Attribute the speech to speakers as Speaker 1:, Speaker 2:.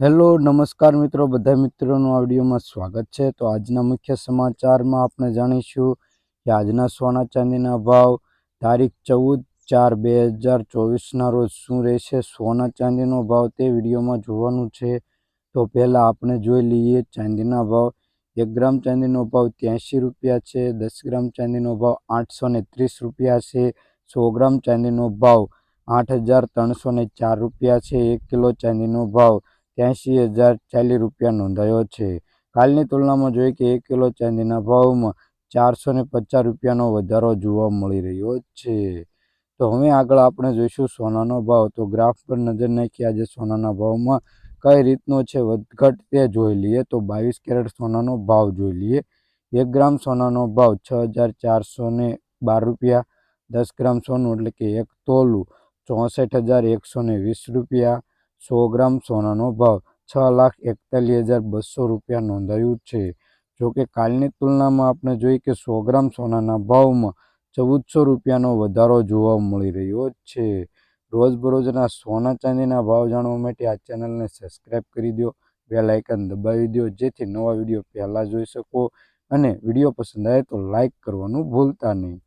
Speaker 1: Hello નમસ્કાર મિત્રો, બધા મિત્રોનું આ વિડીયોમાં સ્વાગત છે। તો આજના મુખ્ય સમાચારમાં આપણે જાણીશું કે આજના સોના ચાંદીના ભાવ તારીખ 14/4/2024ના રોજ શું રહેશે। સોના ચાંદીનો ભાવ તે વિડીયોમાં જોવાનું છે। તો પહેલાં આપણે જોઈ લઈએ ચાંદીના ભાવ। 1 ગ્રામ ચાંદીનો ભાવ 83 રૂપિયા છે। 10 ગ્રામ ચાંદીનો ભાવ 830 રૂપિયા છે। 100 ગ્રામ ચાંદીનો ભાવ 8304 રૂપિયા છે। 1 કિલો ચાંદીનો ભાવ 83,040 રૂપિયા નોંધાયો છે। કાલની તુલનામાં જોઈએ કે 1 કિલો ચાંદીના ભાવમાં 450 રૂપિયાનો વધારો જોવા મળી રહ્યો છે। તો હવે આગળ આપણે જોઈશું સોનાનો ભાવ। તો ગ્રાફ પર નજર નાખી આજે સોનાના ભાવમાં કઈ રીતનો છે વધઘટ તે જોઈ લઈએ। તો 22 કેરેટ સોનાનો ભાવ જોઈ લઈએ। 1 ગ્રામ સોનાનો ભાવ 6,412 રૂપિયા। 10 ગ્રામ સોનું એટલે કે 1 તોલું 64,120 રૂપિયા। 100 ગ્રામ સોનાનો ભાવ 6,41,200 રૂપિયા નોંધાયું છે। જોકે કાલની તુલનામાં આપણે જોઈએ કે 100 ગ્રામ સોનાના ભાવમાં 1400 રૂપિયાનો વધારો જોવા મળી રહ્યો છે। રોજબરોજના સોના ચાંદીના ભાવ જાણવા માટે આ ચેનલને સબસ્ક્રાઈબ કરી દો, બેલ આઇકન દબાવી દો, જેથી નવા વિડીયો પહેલાં જોઈ શકો। અને વિડીયો પસંદ આવે તો લાઇક કરવાનું ભૂલતા નહીં।